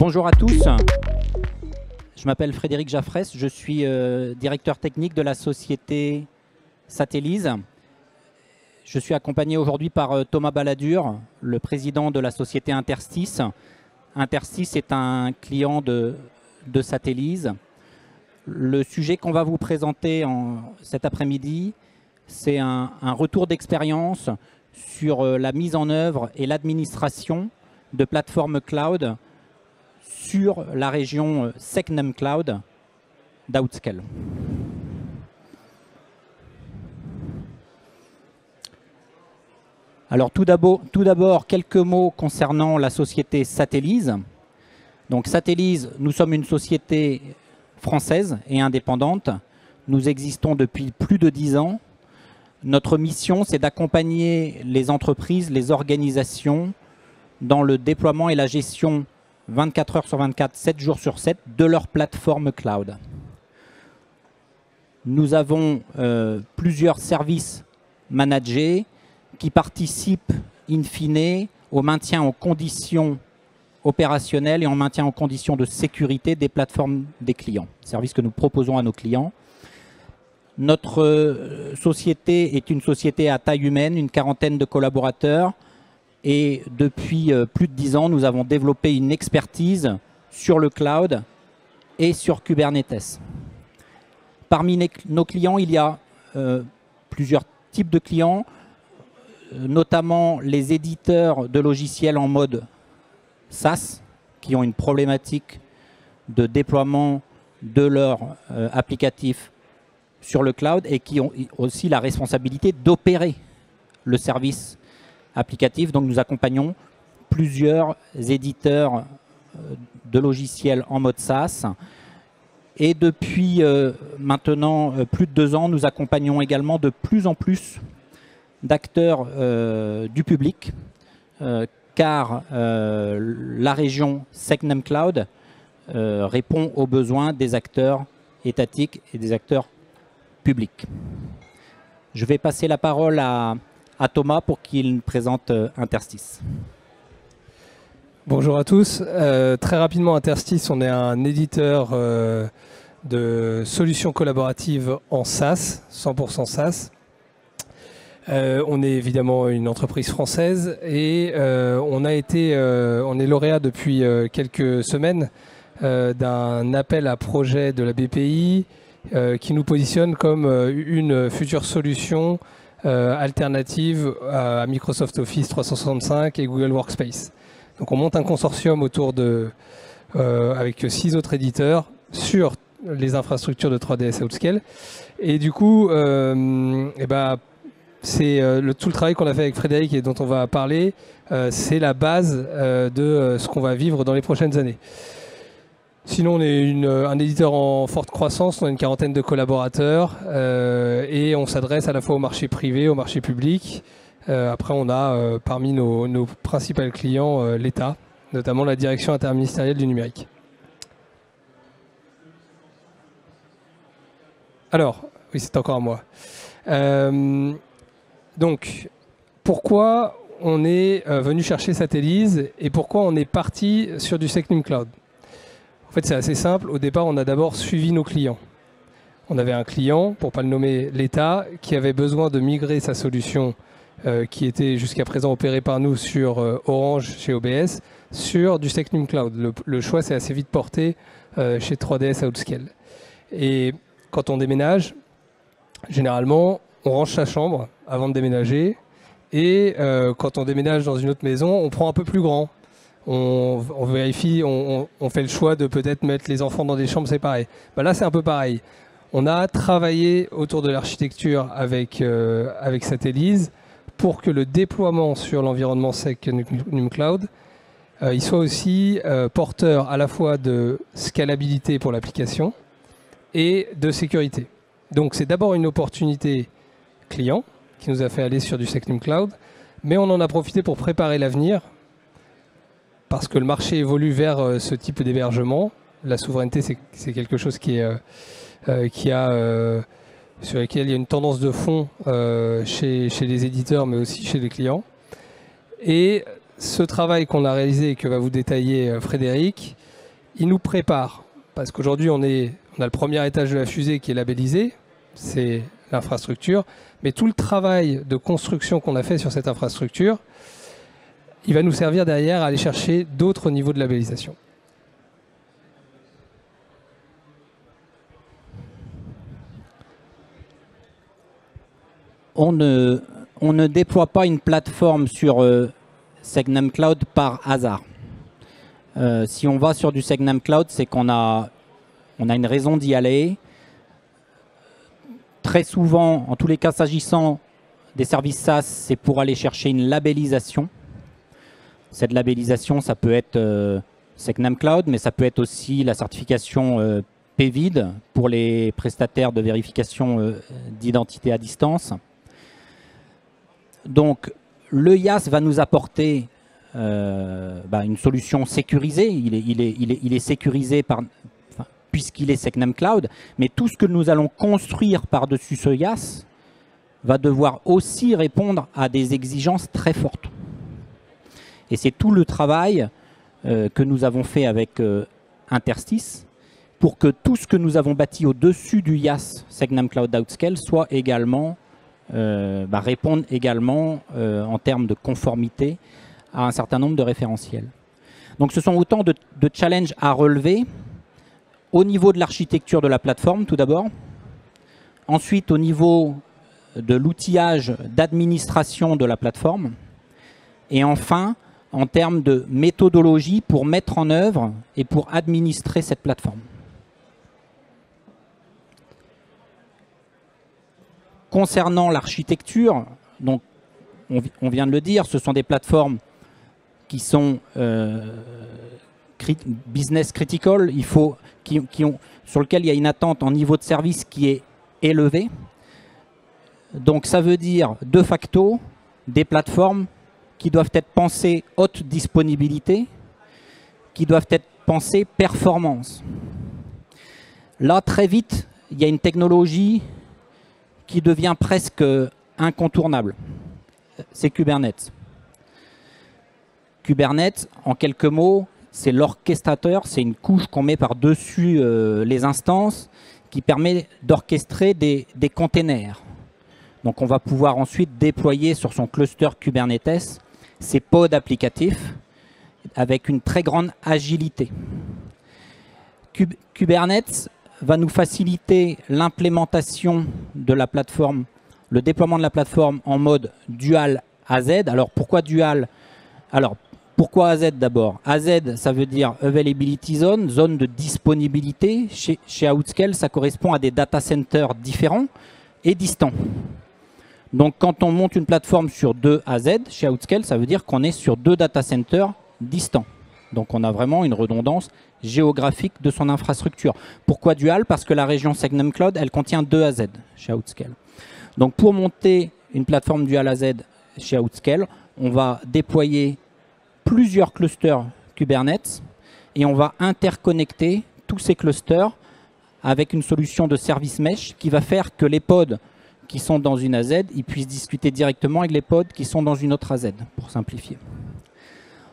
Bonjour à tous, je m'appelle Frédéric Jaffrès, je suis directeur technique de la société Satellize. Je suis accompagné aujourd'hui par Thomas Balladur, le président de la société Interstice. Interstice est un client de Satellize. Le sujet qu'on va vous présenter cet après-midi, c'est un retour d'expérience sur la mise en œuvre et l'administration de plateformes cloud sur la région Secnum Cloud d'Outscale. Alors tout d'abord, quelques mots concernant la société Satellize. Donc Satellize, nous sommes une société française et indépendante. Nous existons depuis plus de 10 ans. Notre mission, c'est d'accompagner les entreprises, les organisations dans le déploiement et la gestion 24 heures sur 24, 7 jours sur 7 de leur plateforme cloud. Nous avons plusieurs services managés qui participent in fine au maintien en conditions opérationnelles et en maintien en conditions de sécurité des plateformes des clients, services que nous proposons à nos clients. Notre société est une société à taille humaine, une quarantaine de collaborateurs. Et depuis plus de 10 ans, nous avons développé une expertise sur le cloud et sur Kubernetes. Parmi nos clients, il y a plusieurs types de clients, notamment les éditeurs de logiciels en mode SaaS, qui ont une problématique de déploiement de leurs applicatifs sur le cloud et qui ont aussi la responsabilité d'opérer le service applicatif. Donc nous accompagnons plusieurs éditeurs de logiciels en mode SaaS. Et depuis maintenant plus de 2 ans, nous accompagnons également de plus en plus d'acteurs du public, car la région Secnum Cloud répond aux besoins des acteurs étatiques et des acteurs publics. Je vais passer la parole à Thomas pour qu'il présente Interstice. Bonjour à tous. Très rapidement, Interstice, on est un éditeur de solutions collaboratives en SaaS, 100% SaaS. On est évidemment une entreprise française et on est lauréat depuis quelques semaines d'un appel à projet de la BPI qui nous positionne comme une future solution alternative à Microsoft Office 365 et Google Workspace. Donc on monte un consortium autour avec 6 autres éditeurs sur les infrastructures de 3DS Outscale. Et du coup, c'est tout le travail qu'on a fait avec Frédéric et dont on va parler, c'est la base de ce qu'on va vivre dans les prochaines années. Sinon, on est un éditeur en forte croissance, on a une quarantaine de collaborateurs et on s'adresse à la fois au marché privé, au marché public. Après, on a parmi nos principaux clients l'État, notamment la direction interministérielle du numérique. Alors, oui, c'est encore à moi. Donc, pourquoi on est venu chercher Satellize et pourquoi on est parti sur du Secnum Cloud? En fait, c'est assez simple. Au départ, on a d'abord suivi nos clients. On avait un client, pour ne pas le nommer l'État, qui avait besoin de migrer sa solution qui était jusqu'à présent opérée par nous sur Orange chez OBS, sur du Secnum Cloud. Le choix s'est assez vite porté chez 3DS Outscale. Et quand on déménage, généralement, on range sa chambre avant de déménager. Et quand on déménage dans une autre maison, on prend un peu plus grand. On vérifie, on fait le choix de peut-être mettre les enfants dans des chambres séparées. Ben là, c'est un peu pareil. On a travaillé autour de l'architecture avec Satellize pour que le déploiement sur l'environnement Secnum Cloud il soit aussi porteur à la fois de scalabilité pour l'application et de sécurité. Donc c'est d'abord une opportunité client qui nous a fait aller sur du Secnum Cloud, mais on en a profité pour préparer l'avenir parce que le marché évolue vers ce type d'hébergement. La souveraineté, c'est quelque chose sur lequel il y a une tendance de fond chez les éditeurs, mais aussi chez les clients. Et ce travail qu'on a réalisé et que va vous détailler Frédéric, il nous prépare. Parce qu'aujourd'hui, on a le premier étage de la fusée qui est labellisé, c'est l'infrastructure. Mais tout le travail de construction qu'on a fait sur cette infrastructure, il va nous servir derrière à aller chercher d'autres niveaux de labellisation. On ne déploie pas une plateforme sur Segnum Cloud par hasard. Si on va sur du Segnum Cloud, c'est qu'on a une raison d'y aller. Très souvent, en tous les cas s'agissant des services SaaS, c'est pour aller chercher une labellisation. Cette labellisation, ça peut être Segnum Cloud, mais ça peut être aussi la certification PVID pour les prestataires de vérification d'identité à distance. Donc, le IaaS va nous apporter une solution sécurisée. Il est sécurisé puisqu'il est Segnum Cloud, mais tout ce que nous allons construire par-dessus ce IaaS va devoir aussi répondre à des exigences très fortes. Et c'est tout le travail que nous avons fait avec Interstice pour que tout ce que nous avons bâti au-dessus du IaaS Segnum Cloud Outscale soit également, réponde également en termes de conformité à un certain nombre de référentiels. Donc ce sont autant de challenges à relever au niveau de l'architecture de la plateforme tout d'abord, ensuite au niveau de l'outillage d'administration de la plateforme, et enfin en termes de méthodologie pour mettre en œuvre et pour administrer cette plateforme. Concernant l'architecture, donc on vient de le dire, ce sont des plateformes qui sont business critical, sur lequel il y a une attente en niveau de service qui est élevée. Donc ça veut dire de facto des plateformes qui doivent être pensées haute disponibilité, qui doivent être pensées performance. Là, très vite, il y a une technologie qui devient presque incontournable. C'est Kubernetes. Kubernetes, en quelques mots, c'est l'orchestrateur, c'est une couche qu'on met par-dessus les instances qui permet d'orchestrer des containers. Donc on va pouvoir ensuite déployer sur son cluster Kubernetes ces pods applicatifs avec une très grande agilité. Kubernetes va nous faciliter l'implémentation de la plateforme, le déploiement de la plateforme en mode dual AZ. Alors pourquoi dual? Alors pourquoi AZ d'abord? AZ, ça veut dire Availability Zone, zone de disponibilité. Chez Outscale, ça correspond à des data centers différents et distants. Donc quand on monte une plateforme sur 2 AZ, chez Outscale, ça veut dire qu'on est sur 2 data centers distants. Donc on a vraiment une redondance géographique de son infrastructure. Pourquoi dual? Parce que la région Segnum Cloud, elle contient 2 AZ chez Outscale. Donc pour monter une plateforme dual AZ chez Outscale, on va déployer plusieurs clusters Kubernetes et on va interconnecter tous ces clusters avec une solution de service mesh qui va faire que les pods qui sont dans une AZ, ils puissent discuter directement avec les pods qui sont dans une autre AZ, pour simplifier.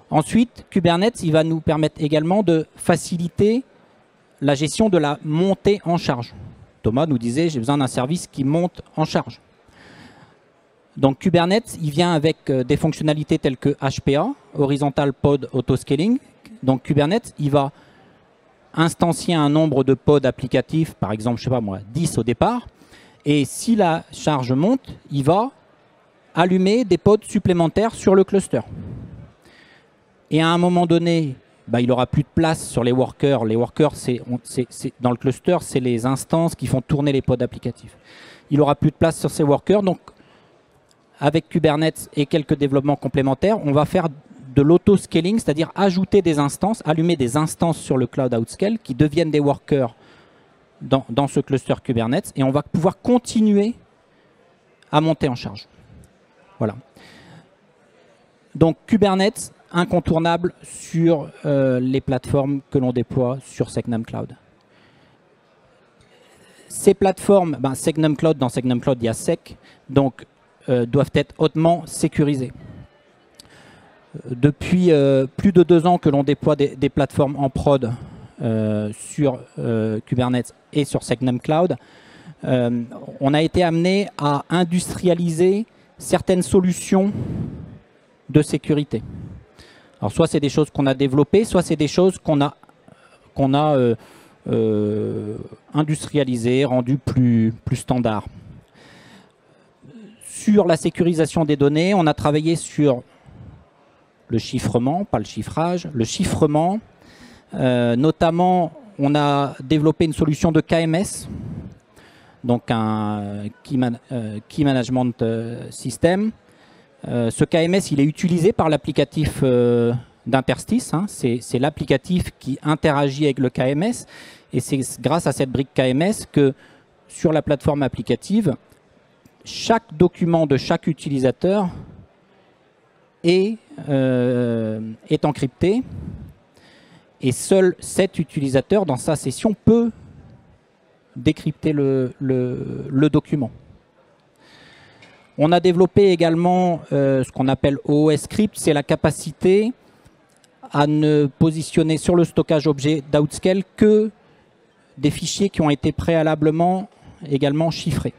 Ensuite, Kubernetes, il va nous permettre également de faciliter la gestion de la montée en charge. Thomas nous disait, j'ai besoin d'un service qui monte en charge. Donc Kubernetes, il vient avec des fonctionnalités telles que HPA, Horizontal Pod Autoscaling. Donc Kubernetes, il va instancier un nombre de pods applicatifs, par exemple, je sais pas moi, 10 au départ. Et si la charge monte, il va allumer des pods supplémentaires sur le cluster. Et à un moment donné, il n'aura plus de place sur les workers. Les workers, dans le cluster, c'est les instances qui font tourner les pods applicatifs. Il n'aura plus de place sur ces workers. Donc, avec Kubernetes et quelques développements complémentaires, on va faire de l'auto-scaling, c'est-à-dire ajouter des instances, allumer des instances sur le cloud Outscale qui deviennent des workers dans ce cluster Kubernetes. Et on va pouvoir continuer à monter en charge. Voilà. Donc, Kubernetes, incontournable sur les plateformes que l'on déploie sur Segnum Cloud. Ces plateformes, Segnum Cloud, dans Segnum Cloud, il y a Sec, donc doivent être hautement sécurisées. Depuis plus de 2 ans que l'on déploie des plateformes en prod sur Kubernetes et sur Segment Cloud, on a été amené à industrialiser certaines solutions de sécurité. Alors soit c'est des choses qu'on a développées, soit c'est des choses qu'on a industrialisées, rendues plus standards. Sur la sécurisation des données, on a travaillé sur le chiffrement, pas le chiffrage, le chiffrement. Notamment, on a développé une solution de KMS, donc un Key Management System. Ce KMS, il est utilisé par l'applicatif d'interstice. Hein. C'est l'applicatif qui interagit avec le KMS. Et c'est grâce à cette brique KMS que sur la plateforme applicative, chaque document de chaque utilisateur est encrypté. Et seul cet utilisateur, dans sa session, peut décrypter le document. On a développé également ce qu'on appelle OOS Script, c'est la capacité à ne positionner sur le stockage objet d'Outscale que des fichiers qui ont été préalablement également chiffrés.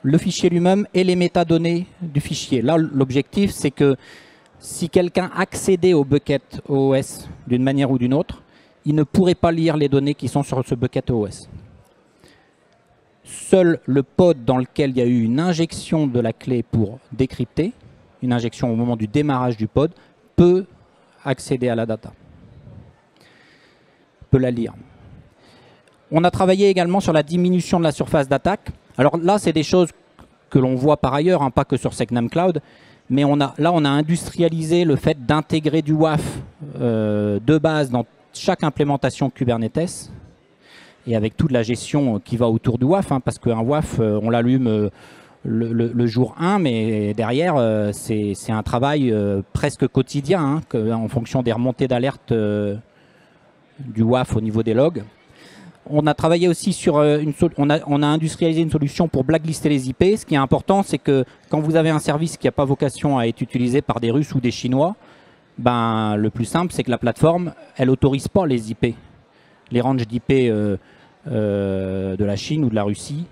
Le fichier lui-même et les métadonnées du fichier. Là, l'objectif, c'est que si quelqu'un accédait au bucket OOS d'une manière ou d'une autre, il ne pourrait pas lire les données qui sont sur ce bucket OOS. Seul le pod dans lequel il y a eu une injection de la clé pour décrypter, une injection au moment du démarrage du pod, peut accéder à la data, peut la lire. On a travaillé également sur la diminution de la surface d'attaque. Alors là, c'est des choses que l'on voit par ailleurs, hein, pas que sur Segment Cloud, mais là, on a industrialisé le fait d'intégrer du WAF de base dans chaque implémentation Kubernetes, et avec toute la gestion qui va autour du WAF, hein, parce qu'un WAF, on l'allume le jour 1, mais derrière, c'est un travail presque quotidien, hein, en fonction des remontées d'alerte du WAF au niveau des logs. On a travaillé aussi sur on a industrialisé une solution pour blacklister les IP. Ce qui est important, c'est que quand vous avez un service qui n'a pas vocation à être utilisé par des Russes ou des Chinois, ben, le plus simple, c'est que la plateforme, elle n'autorise pas les IP, les ranges d'IP de la Chine ou de la Russie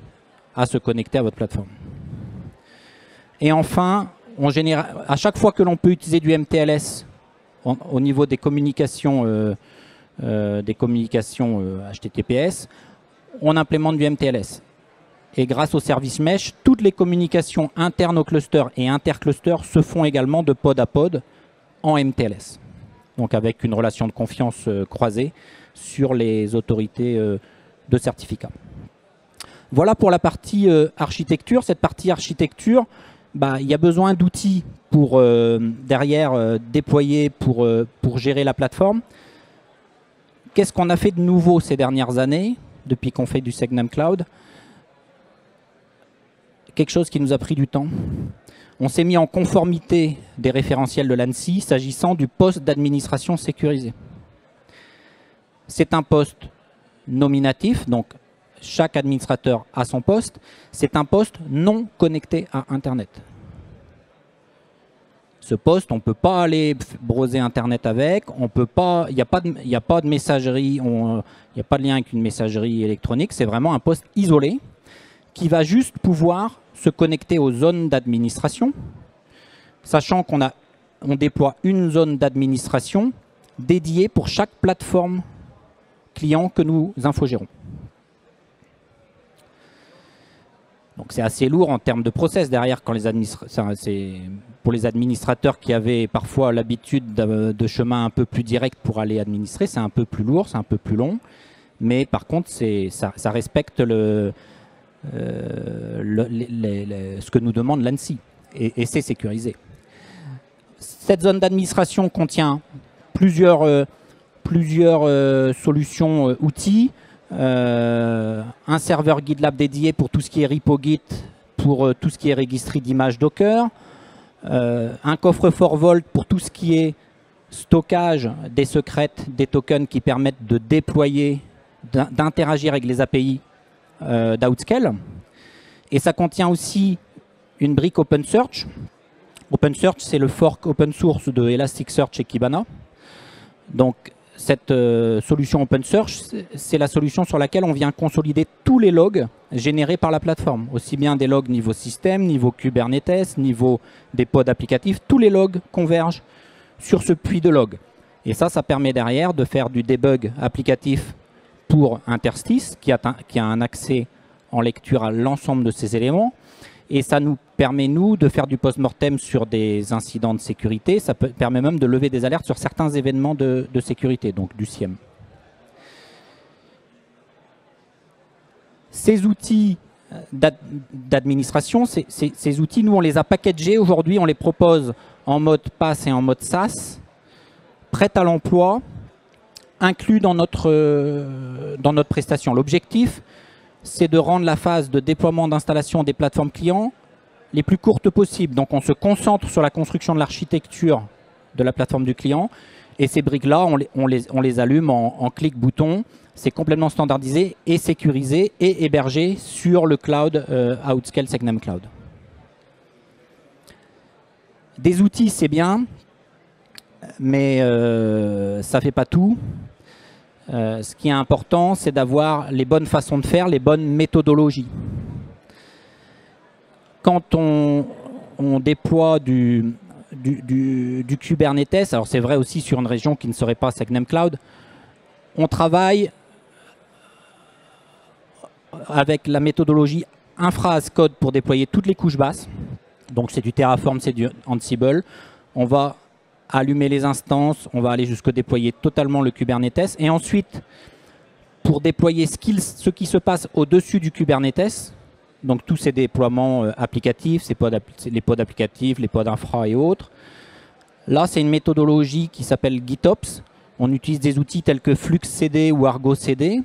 à se connecter à votre plateforme. Et enfin, à chaque fois que l'on peut utiliser du MTLS au niveau des communications HTTPS, on implémente du MTLS. Et grâce au service mesh, toutes les communications internes au cluster et intercluster se font également de pod à pod en MTLS. Donc avec une relation de confiance croisée sur les autorités de certificat. Voilà pour la partie architecture. Cette partie architecture, bah, il y a besoin d'outils pour derrière déployer pour gérer la plateforme. Qu'est-ce qu'on a fait de nouveau ces dernières années, depuis qu'on fait du Segment Cloud? Quelque chose qui nous a pris du temps. On s'est mis en conformité des référentiels de l'ANSSI s'agissant du poste d'administration sécurisé. C'est un poste nominatif, donc chaque administrateur a son poste. C'est un poste non connecté à Internet. Ce poste, on ne peut pas aller browser Internet avec, on peut pas, il n'y a pas de messagerie, il n'y a pas de lien avec une messagerie électronique, c'est vraiment un poste isolé qui va juste pouvoir se connecter aux zones d'administration, sachant qu'on déploie une zone d'administration dédiée pour chaque plateforme client que nous infogérons. Donc c'est assez lourd en termes de process derrière quand pour les administrateurs qui avaient parfois l'habitude de chemins un peu plus directs pour aller administrer, c'est un peu plus lourd, c'est un peu plus long, mais par contre ça respecte ce que nous demande l'ANSSI et c'est sécurisé. Cette zone d'administration contient plusieurs solutions outils. Un serveur GitLab dédié pour tout ce qui est repo Git, pour tout ce qui est registry d'images Docker, un coffre-fort Vault pour tout ce qui est stockage des secrets, des tokens qui permettent de déployer, d'interagir avec les API d'Outscale. Et ça contient aussi une brique OpenSearch. OpenSearch, c'est le fork open source de Elasticsearch et Kibana. Donc, cette solution OpenSearch, c'est la solution sur laquelle on vient consolider tous les logs générés par la plateforme. Aussi bien des logs niveau système, niveau Kubernetes, niveau des pods applicatifs. Tous les logs convergent sur ce puits de logs. Et ça permet derrière de faire du debug applicatif pour Interstice, qui a un accès en lecture à l'ensemble de ces éléments. Et ça nous permet, nous, de faire du post-mortem sur des incidents de sécurité. Ça permet même de lever des alertes sur certains événements de sécurité, donc du SIEM. Ces outils d'administration, ces outils, nous, on les a packagés. Aujourd'hui, on les propose en mode PaaS et en mode SaaS, prêts à l'emploi, inclus dans notre prestation. L'objectif, c'est de rendre la phase de déploiement d'installation des plateformes clients les plus courtes possibles. Donc on se concentre sur la construction de l'architecture de la plateforme du client. Et ces briques-là, on les allume en clic-bouton. C'est complètement standardisé et sécurisé et hébergé sur le cloud Outscale Segment Cloud. Des outils, c'est bien, mais ça ne fait pas tout. Ce qui est important, c'est d'avoir les bonnes façons de faire, les bonnes méthodologies. Quand on déploie du Kubernetes, alors c'est vrai aussi sur une région qui ne serait pas Segment Cloud, on travaille avec la méthodologie infra as code pour déployer toutes les couches basses. Donc c'est du Terraform, c'est du Ansible. On va allumer les instances, on va aller jusqu'au déployer totalement le Kubernetes. Et ensuite, pour déployer ce qui se passe au-dessus du Kubernetes, donc tous ces déploiements applicatifs, les pods applicatifs, les pods infra et autres, là c'est une méthodologie qui s'appelle GitOps. On utilise des outils tels que FluxCD ou ArgoCD.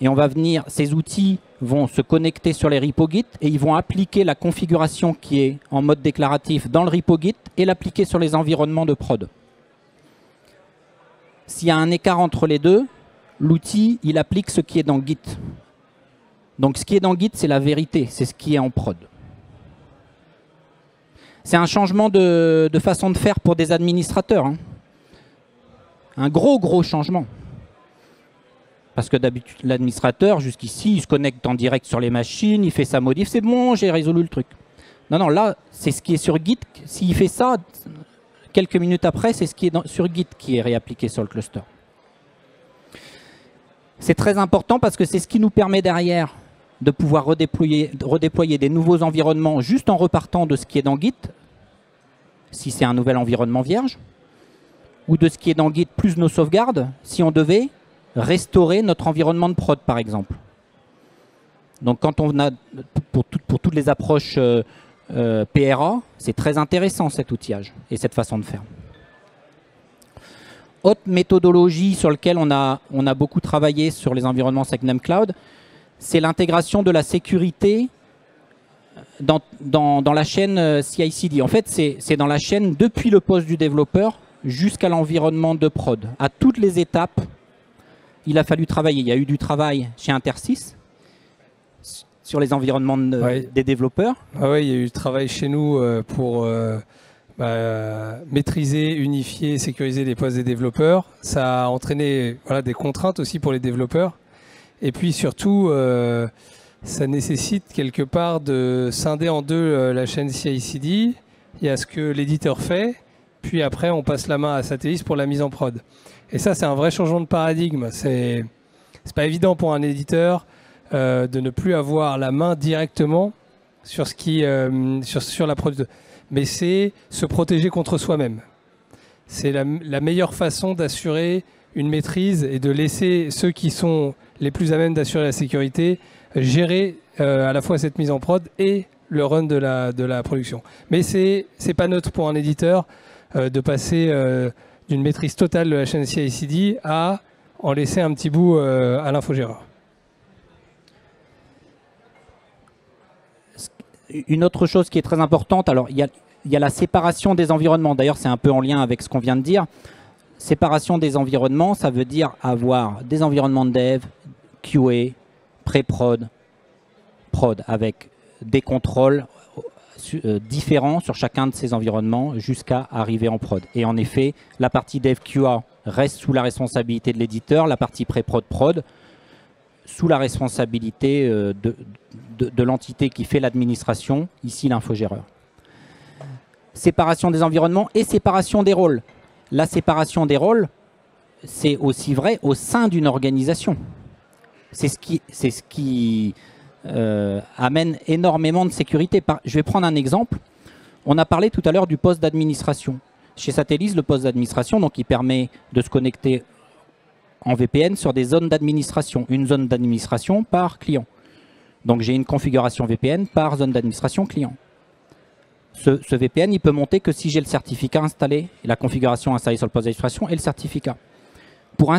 Et on va venir, ces outils vont se connecter sur les repos Git et ils vont appliquer la configuration qui est en mode déclaratif dans le repo Git et l'appliquer sur les environnements de prod. S'il y a un écart entre les deux, l'outil, il applique ce qui est dans Git. Donc ce qui est dans Git, c'est la vérité, c'est ce qui est en prod. C'est un changement de façon de faire pour des administrateurs, hein. Un gros changement. Parce que d'habitude, l'administrateur, jusqu'ici, il se connecte en direct sur les machines, il fait sa modif, c'est bon, j'ai résolu le truc. Non, là, c'est ce qui est sur Git. S'il fait ça, quelques minutes après, c'est ce qui est sur Git qui est réappliqué sur le cluster. C'est très important parce que c'est ce qui nous permet derrière de pouvoir redéployer des nouveaux environnements juste en repartant de ce qui est dans Git, si c'est un nouvel environnement vierge, ou de ce qui est dans Git plus nos sauvegardes, si on devait restaurer notre environnement de prod, par exemple. Donc, quand on a, pour toutes les approches PRA, c'est très intéressant cet outillage et cette façon de faire. Autre méthodologie sur laquelle on a beaucoup travaillé sur les environnements Segment Cloud, c'est l'intégration de la sécurité dans la chaîne CI/CD. En fait, c'est dans la chaîne depuis le poste du développeur jusqu'à l'environnement de prod. À toutes les étapes, il a fallu travailler. Il y a eu du travail chez Interstice sur les environnements des développeurs. Ah oui, il y a eu du travail chez nous pour maîtriser, unifier, sécuriser les postes des développeurs. Ça a entraîné des contraintes aussi pour les développeurs. Et puis surtout, ça nécessite quelque part de scinder en deux la chaîne CI/CD. Il y a ce que l'éditeur fait, puis après on passe la main à Satellis pour la mise en prod. Et ça, c'est un vrai changement de paradigme. C'est pas évident pour un éditeur de ne plus avoir la main directement sur ce qui sur la prod. Mais c'est se protéger contre soi-même. C'est la meilleure façon d'assurer une maîtrise et de laisser ceux qui sont les plus à même d'assurer la sécurité gérer à la fois cette mise en prod et le run de la production. Mais c'est pas neutre pour un éditeur de passer d'une maîtrise totale de la chaîne CI/CD à en laisser un petit bout à l'infogéreur. Une autre chose qui est très importante, alors il y a la séparation des environnements. D'ailleurs, c'est un peu en lien avec ce qu'on vient de dire. Séparation des environnements, ça veut dire avoir des environnements de dev, QA, pré-prod, prod, avec des contrôles différents sur chacun de ces environnements jusqu'à arriver en prod. Et en effet, la partie dev QA reste sous la responsabilité de l'éditeur, la partie pré-prod sous la responsabilité de l'entité qui fait l'administration, ici l'infogéreur. Séparation des environnements et séparation des rôles. La séparation des rôles, c'est aussi vrai au sein d'une organisation. C'est ce qui amène énormément de sécurité. Je vais prendre un exemple. On a parlé tout à l'heure du poste d'administration. Chez Satellis, le poste d'administration, donc il permet de se connecter en VPN sur des zones d'administration. Une zone d'administration par client. Donc j'ai une configuration VPN par zone d'administration client. Ce VPN, il peut monter que si j'ai le certificat installé, la configuration installée sur le poste d'administration et le certificat. Pour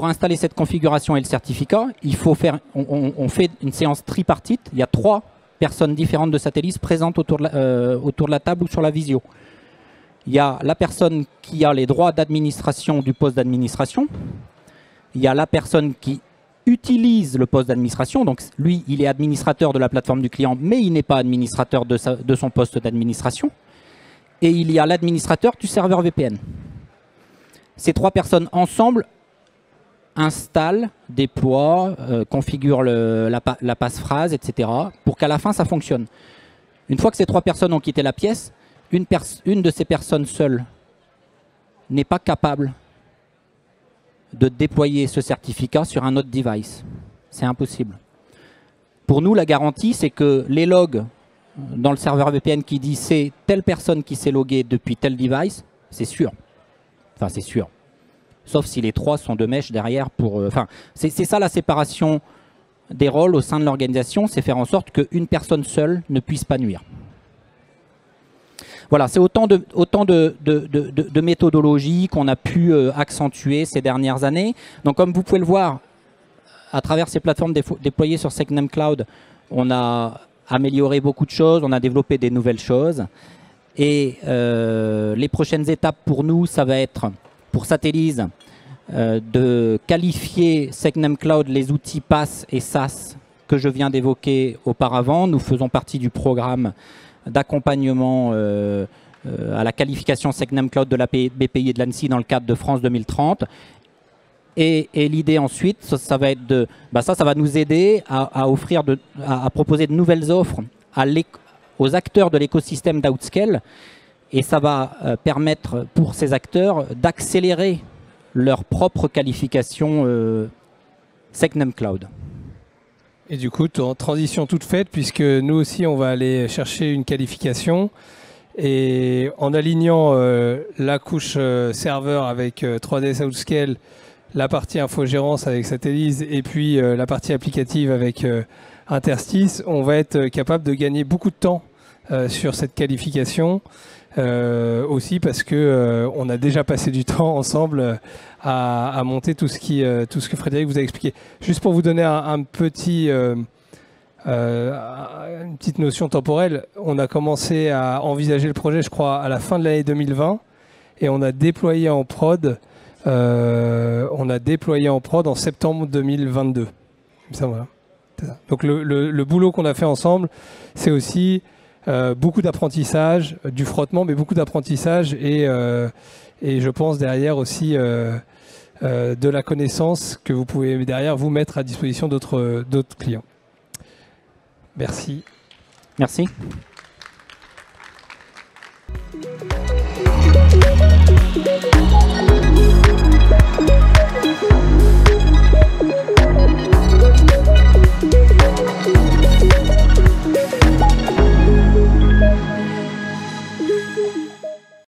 installer cette configuration et le certificat, il faut faire, on fait une séance tripartite. Il y a 3 personnes différentes de Satellis présentes autour de la table ou sur la visio. Il y a la personne qui a les droits d'administration du poste d'administration. Il y a la personne qui utilise le poste d'administration. Donc lui, il est administrateur de la plateforme du client, mais il n'est pas administrateur de son poste d'administration. Et il y a l'administrateur du serveur VPN. Ces 3 personnes ensemble installent, déploient, configurent la passe-phrase, etc. pour qu'à la fin, ça fonctionne. Une fois que ces 3 personnes ont quitté la pièce, une de ces personnes seules n'est pas capable de déployer ce certificat sur un autre device. C'est impossible. Pour nous, la garantie, c'est que les logs dans le serveur VPN qui dit c'est telle personne qui s'est loguée depuis tel device, c'est sûr. Enfin, c'est sûr. Sauf si les 3 sont de mèche derrière pour... c'est ça la séparation des rôles au sein de l'organisation, c'est faire en sorte qu'une personne seule ne puisse pas nuire. Voilà, c'est autant de méthodologies qu'on a pu accentuer ces dernières années. Donc comme vous pouvez le voir, à travers ces plateformes déployées sur SecNum Cloud, on a amélioré beaucoup de choses, on a développé des nouvelles choses. Et les prochaines étapes pour nous, ça va être, pour Satellis, de qualifier SecNum Cloud, les outils PaaS et SaaS que je viens d'évoquer auparavant. Nous faisons partie du programme d'accompagnement à la qualification SecNum Cloud de la BPI et de l'ANSSI dans le cadre de France 2030. Et l'idée ensuite, ça va être ça va nous aider à proposer de nouvelles offres aux acteurs de l'écosystème d'Outscale. Et ça va permettre pour ces acteurs d'accélérer leur propre qualification SecNum Cloud. Et du coup, transition toute faite, puisque nous aussi, on va aller chercher une qualification. Et en alignant la couche serveur avec 3DS Outscale, la partie infogérance avec Satellis, et puis la partie applicative avec Interstice, on va être capable de gagner beaucoup de temps sur cette qualification. Aussi parce que on a déjà passé du temps ensemble à monter tout ce que Frédéric vous a expliqué. Juste pour vous donner une petite notion temporelle, on a commencé à envisager le projet, je crois, à la fin de l'année 2020, et on a déployé en prod en septembre 2022. Ça, voilà. C'est ça. Donc le boulot qu'on a fait ensemble, c'est aussi beaucoup d'apprentissage, du frottement, mais beaucoup d'apprentissage et je pense derrière aussi de la connaissance que vous pouvez derrière vous mettre à disposition d'autres clients. Merci. Merci.